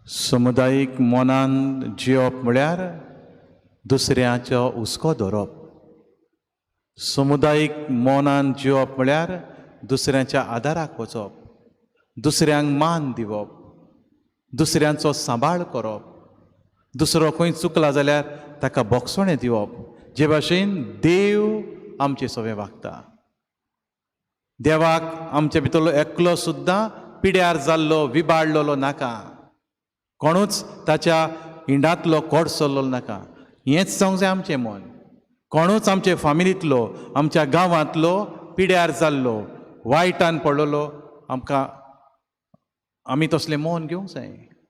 S3: समुदायीक मोनान जिवप म्हळ्यार दुसऱ्याचो हुस्को धरप. समुदायीक मोनान जिवप म्हळ्यार दुसऱ्याच्या आदाराक वचप, दुसऱ्यांक मान दिवप, दुसऱ्यांचो सांबाळ करप, दुसरो खंय चुकला जाल्यार ताका बोगसोणें दिवप. जे भाशेन देव आमचे सवे वागता. देवाक आमचे भितरलो एकलो सुद्दां पिड्यार जाल्लो विबाडलेलो नाका. कोणूच ताच्या हिंडांतलो कोड सरलो नाका. हेंच जावंक जाय आमचें मन. कोणूच आमचे फामिलींतलो आमच्या गांवांतलो पिड्यार जाल्लो वायटान पडलेलो आमी तसलें मौन घेवंक जाय.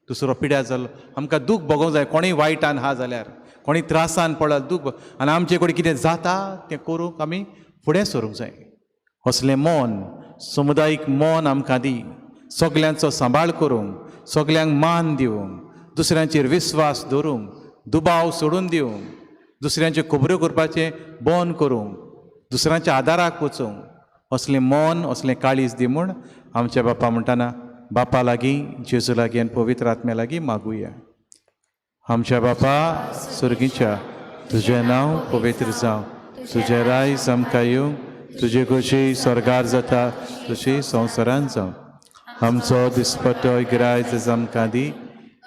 S3: दुसरो पिड्यार जाल्लो आमकां दूख भोगोंक जाय. कोणीय वायटान आहा जाल्यार कोणी त्रासान पडला दूख आनी आमचे कडेन कितें जाता तें करूंक आमी फुडें सरूंक जाय. असलें मौन समुदायीक मौन आमकां दी. सगल्यांचो सांबाळ करूंक, सगल्यांक मान दिवंक, दुसऱ्यांचेर विस्वास दवरूंक, दुबाव सोडून दिवंक, दुसऱ्यांचे खबऱ्यो करपाचें बंद करूंक, दुसऱ्यांच्या आदाराक वचूंक, असलें मौन असलें काळीज दी म्हूण आमच्या बापा म्हणटाना बापा लागीं जेजू लागीं आनी पवित्र आत्म्या लागीं मागुया. आमच्या बापा सुर्गीच्या तुजें नांव पवित्र जावं, तुजें रायज आमकां येवं, तुजे खोशी स्वर्गार जाता तशी संवसारांत जावं. आमचो दिसपट्टो गिरायज आमकां दी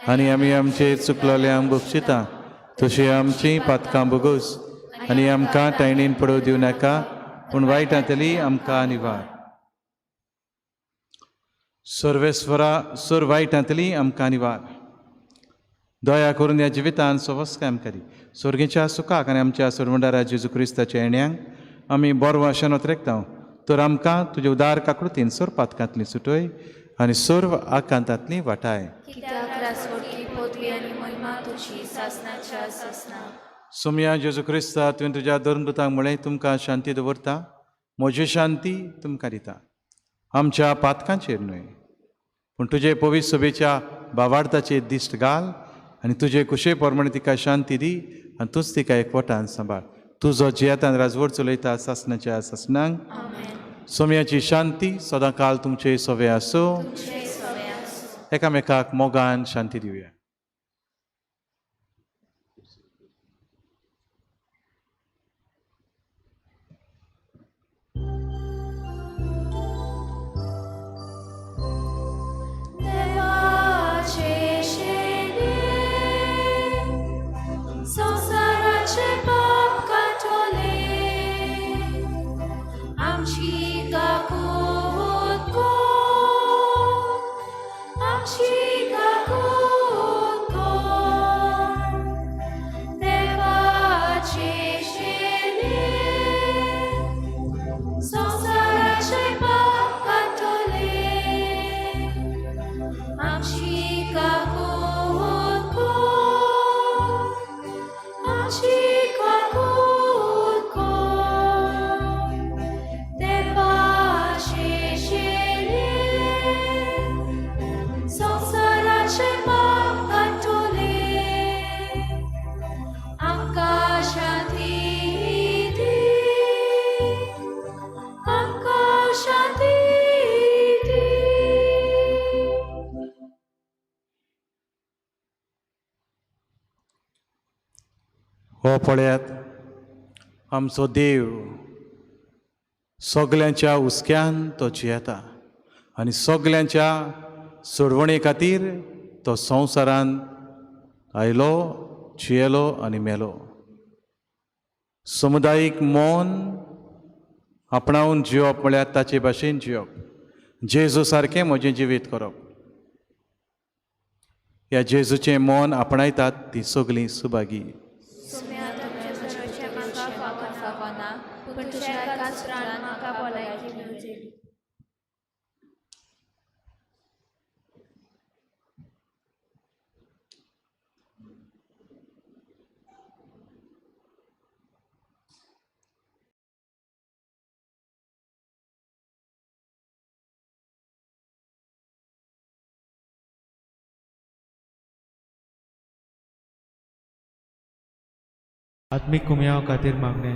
S3: आनी आमी आमचेर चुकलोल्यांक बक्षिता तशी आमची पातकां बोगोस आनी आमकां टायणीन पडोवं दिवं नाका पूण वायटांतली आमकां निवार. सर्वेस्वरा सुर वायटांतली आमकां निवार. दया करून ह्या जिवितान सवस्काय आमकां दी. स्वर्गीच्या सुखाक आनी आमच्या सुरवंडारा जेजू क्रिस्ताच्या येण्याक आमी बरो आशेन उतरेकता. तर आमकां तुजे उदार काकृतीन सुर पातकांतली सुटय आनी सर्व आकांतांतली वाटाय.
S1: कित्याक रासवटी पोतवी आनी महिमा तुजी सासणाच्या सासणा.
S3: सोम्या जेजू क्रिस्ता तुवें तुज्या धर्मदुतांक म्हळें तुमकां शांती दवरता, म्हजी शांती तुमकां दिता. आमच्या पातकांचेर न्हय पूण तुजे पवित्र सभेच्या भावार्थाचेर दिश्ट घाल आनी तुजे कुशे प्रमाणे तिका शांती दी आनी तूंच तिका एकवटान सांबाळ. तूं जो जियेतान राजवट चलयता सासणाच्या सासणांक. सोम्याची शांती सदां काल तुमचे सवे आसूं. एकामेकाक मोगान शांती दिवया. हो पळयात आमचो देव सगल्यांच्या हुस्क्यान तो जियेता आनी सगल्यांच्या सोडवणे खातीर तो संवसारांत आयलो, जियेलो आनी मेलो. समुदायीक मौन आपणावून जिवप म्हळ्यार ताचे भाशेन जिवप. जेजू सारकें म्हजें जिवीत करप. ह्या जेजूचें मौन आपणायतात ती सगलीं सुभागी.
S1: तुमी आतां तुमच्या चडशें म्हाका फावोन फावना पूण तुज्या एकाच प्राण म्हाका भलायकी मेळचेली.
S5: आत्मीक कुमयाव खातीर मागणें.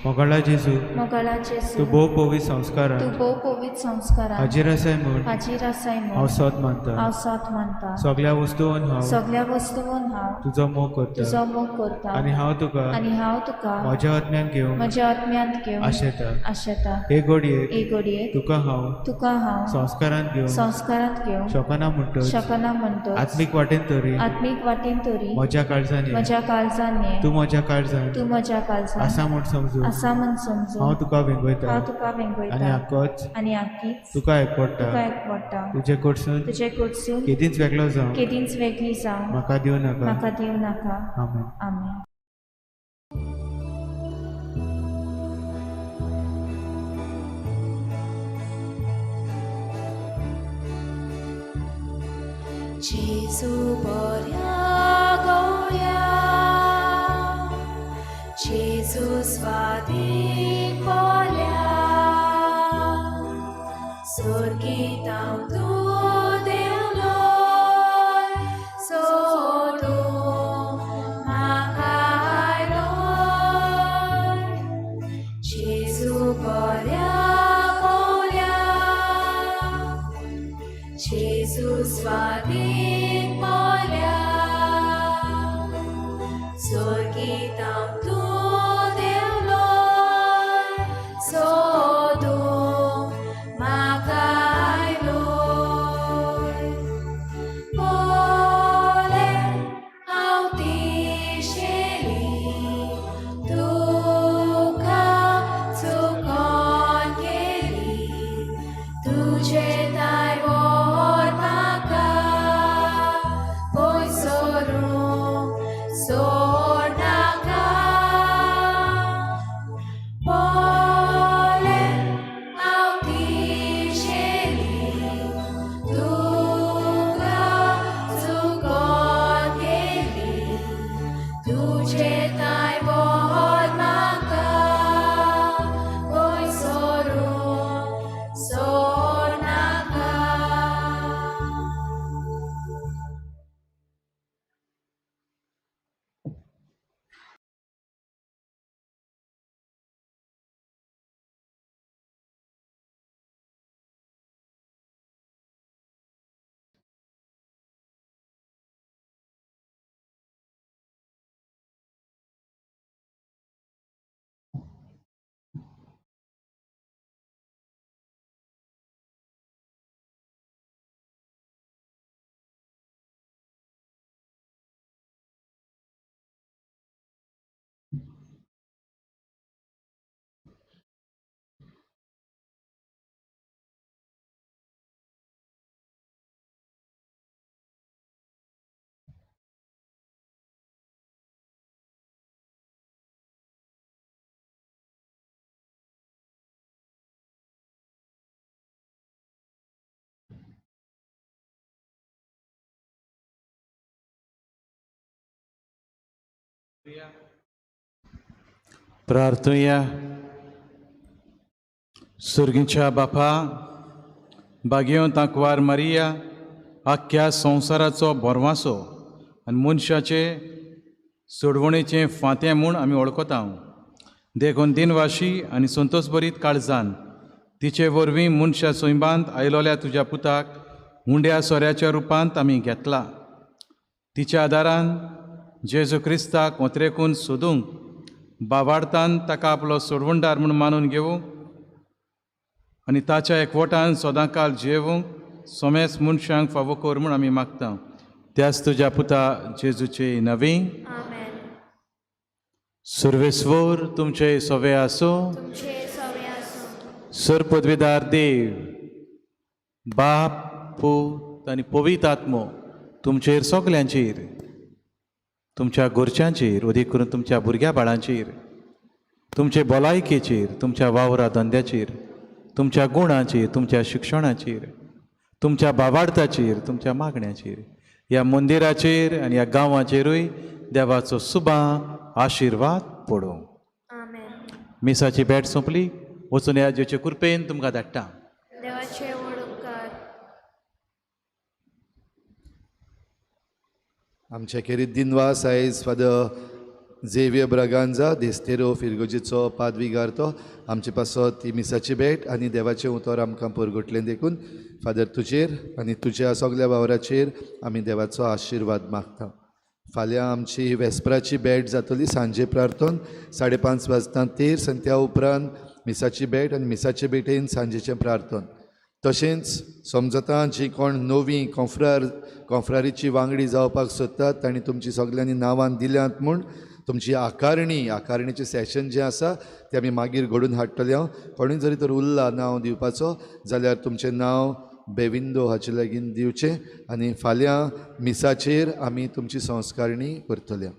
S5: मोगाळा जेजू,
S1: मोगाळा
S5: तूं
S1: जेजू,
S5: भोव पवित्र संस्कारां
S1: तूं भोव पवित्र संस्कारां
S5: हाजीर आसाय म्हूण
S1: हाजीर आसाय
S5: हांव
S1: म्हूण
S5: सोत मानता.
S1: हांव साथ मानता.
S5: सगळ्या वस्तूंन हांव
S1: सगळ्या वस्तूंन हांव
S5: तुजो मोग करता
S1: तुजो मोग करता
S5: आनी हांव तुका
S1: आनी हांव तुका
S5: म्हज्या आत्म्यान घेवन
S1: म्हज्या आत्म्यांत घेवन
S5: आशेता.
S1: आशेता.
S5: हे घडयेक
S1: एक घडयेक
S5: तुका हांव
S1: तुका हांव
S5: संस्कारांत घेवन
S1: संस्कारांत घेवन
S5: शकना म्हणटच
S1: शकना म्हणटच
S5: आत्मीक वाटेन तरी
S1: आत्मीक वाटेन तरी
S5: म्हज्या काळजांनी
S1: म्हज्या काळजांनी
S5: तूं म्हज्या काळजांत
S1: तूं म्हज्या काळजांत
S5: आसा म्हूण समजून
S1: आसा म्हूण समजून
S5: हांव तुका वेंगयता
S1: हांव तुका
S5: आनी
S1: वेंगयता
S5: आक्कोच
S1: आनी आख्खीच
S5: तुका एकपडटा.
S1: तुका एकवटा.
S5: तुजे कडसून
S1: तुजे कडसून
S5: केदींच वेगळो जावं
S1: केदींच वेगळी जावं
S5: म्हाका दिवं नाका.
S1: म्हाका दिवं नाका.
S5: आमेन.
S1: आमेन. जेजू बऱ्या गोंया, जेजू स्वादीक बोल्या, स्वर्गीत हांव तूं देवलोय, सोदूंक म्हाका आयलोय. जेजू बऱ्या गोंया, जेजू स्वादीक बोल्या, स्वर्गीत हांव तूं देवलोय, सोदूंक म्हाका आयलोय. बोले हांव दिशेली तुका चुकोन गेली, तुजे दाय व्हर म्हाका पयस व्हरूंक सोडनाका. बोले हांव दिशेली तुका चुकोन गेली, तुजे दाय व्हर म्हाका पयस व्हरूंक सोडनाका.
S3: प्रार्थुया. सुर्गीच्या बापा, बागयो तांकवार मारिया आख्ख्या संवसाराचो बोरवासो आनी मनशाचे सोडवणेचें फांतें म्हूण आमी वळखता. देखून दिनवाशी आनी संतोश भरीत काळजान तिचे वरवीं मनशा सोयबांत आयलोल्या तुज्या पुताक हुंड्या सोऱ्याच्या रुपांत आमी घेतला. तिच्या आदारान जेजू क्रिस्ताक ओतरेकून सोदूंक बावार्थान ताका आपलो सोडवणदार म्हूण मानून घेवूंक आनी ताच्या एकवटान सदांकाल जियेवूंक सोमेस मनशांक फावो कर म्हूण आमी मागता. त्याच तुज्या पुता जेजूचे नवी.
S1: आमेन.
S3: सर्वेस्वर तुमचे सवे आसो.
S1: तुमचे सवे आसूं.
S3: सर पदवीदार देव, बाप, पूत आनी पवित्र आत्मो तुमचेर सगल्यांचेर, तुमच्या गोरच्यांचेर, अदीक करून तुमच्या भुरग्या बाळांचेर, तुमचे भलायकेचेर, तुमच्या वावरा धंद्याचेर, तुमच्या गुणांचेर, तुमच्या शिक्षणाचेर, तुमच्या बाबार्थाचेर, तुमच्या मागण्याचेर, ह्या मंदिराचेर आनी ह्या गांवाचेरूय देवाचो सुबां आशिर्वाद पडूं.
S1: आमेन.
S3: मिसाची भेट सोंपली. वचून ह्या जेचे कृपेन तुमकां धाडटा.
S1: देवाचे व्हड उपकार.
S2: आमचे खेरीत दिनवास आयज फादर झेवियर ब्रागांजा देस्तेरो फिरगोजीचो पादविगार तो आमचे पासत ती मिसाची भेट आनी देवाचें उतर आमकां परगटलें देखून फादर तुजेर आनी तुज्या सगल्या वावराचेर आमी देवाचो आशिर्वाद मागता. फाल्यां आमची वेस्पराची भेट जातली सांजे प्रार्थन 5:30 वाजता तेर संत्या उपरांत मिसाची भेट आनी मिसाचे भेटेन सांजेचें प्रार्थन. तशेंच समजता जी कोण नवीं कॉन्फ्रारीची वांगडी जावपाक सोदतात तांणी तुमची सगल्यांनी नांवां दिल्यांत म्हूण तुमची आकारणीचें सेशन जें आसा तें आमी मागीर घडोवन हाडटले. कोणूय जरी तर उरला नांव दिवपाचो जाल्यार तुमचें नांव बेविंदो हाचे लागीं दिवचें आनी फाल्यां मिसाचेर आमी तुमची संस्कारणी करतले.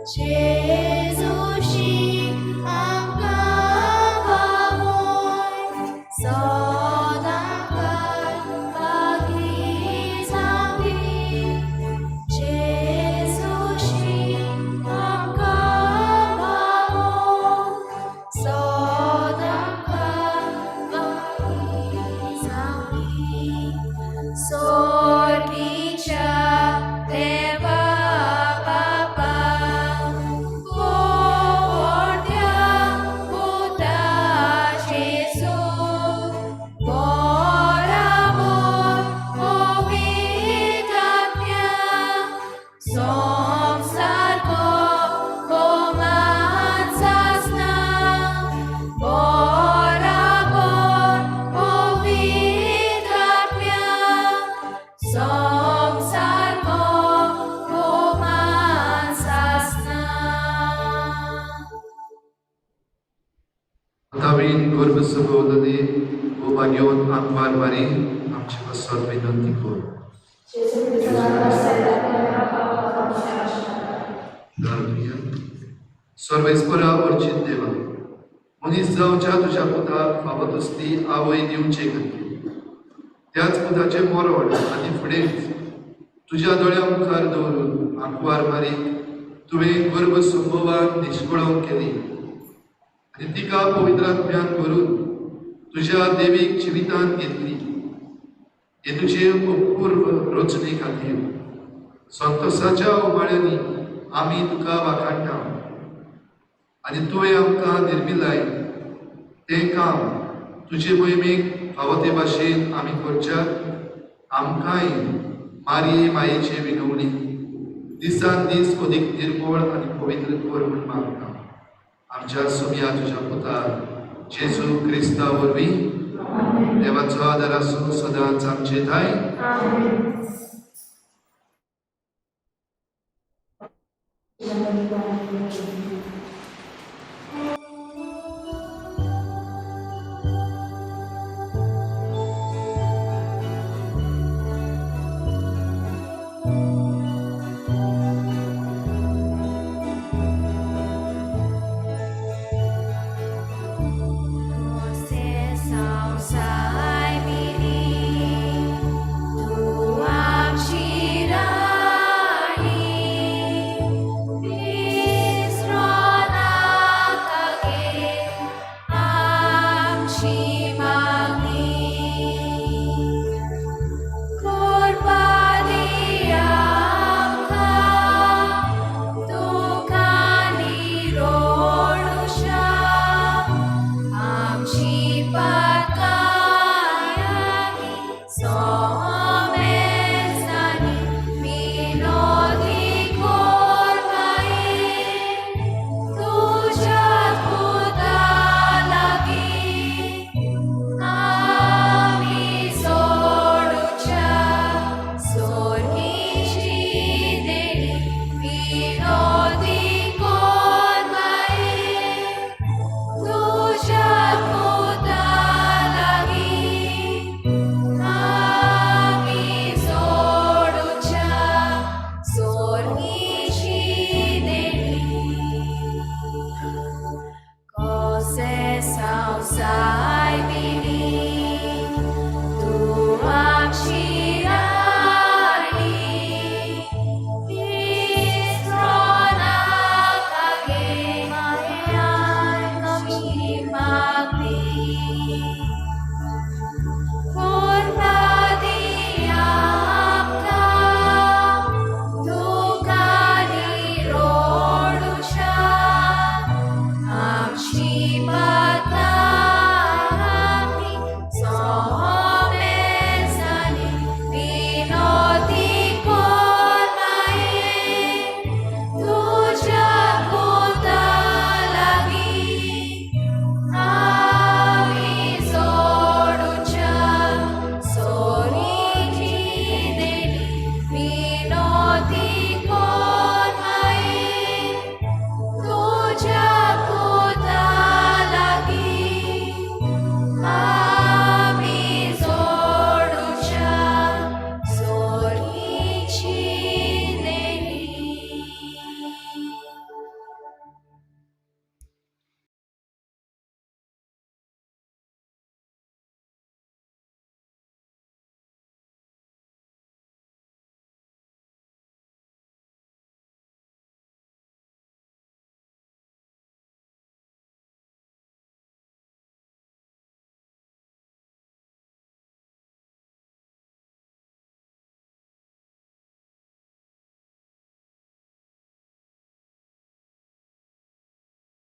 S1: जेजूशी आमकां पावय सदां लागीं जावपी जेजूशी आमकां पावय सदां लागीं जावपी सोर्गीच्या देवा बापा व्हडल्या पुता जेजू बराबर पवित्र आत्म्या संसारको भोवमान सासना बराबर पवित्र आत्म्या संसारको भोवमान सासना
S2: नवीन गर्भ सभोवतली उबा घेवन आंकवार मारी आमची बसत विनंती कर. सर्वेस्परा अर्चित देवा, मनीस जावच्या तुझ्या पुताक फावतुस्ती आवय दिवचे खातीर त्याच पुताचे मरण आनी फुडें तुझ्या दोळ्या मुखार दवरून आंकवार मारीक तुवें गर्भ संभोवान निश्कळोवण केली आनी तिका पवित्रात्म्यान भरून तुझ्या देवीक जिवितांत घेतली. हे तुझे अपूर्व रचने खातीर संतोषाच्या उमाळ्यांनी आमी तुका वाखाणटा आनी तुवें आमकां निर्मिलाय तें काम तुजे मोहिमेक फावो ते भाशेन आमी करच्यात आमकांय मारये मायेचे विनवणी दिसान दीस अदीक निर्मळ आनी पवित्र कर म्हूण मागता आमच्या सोम्या तुझ्या पुता जेजू क्रिस्ता वरवीं देवाचो आदार आसूं सदांच आमचे थाय.
S1: आमेन.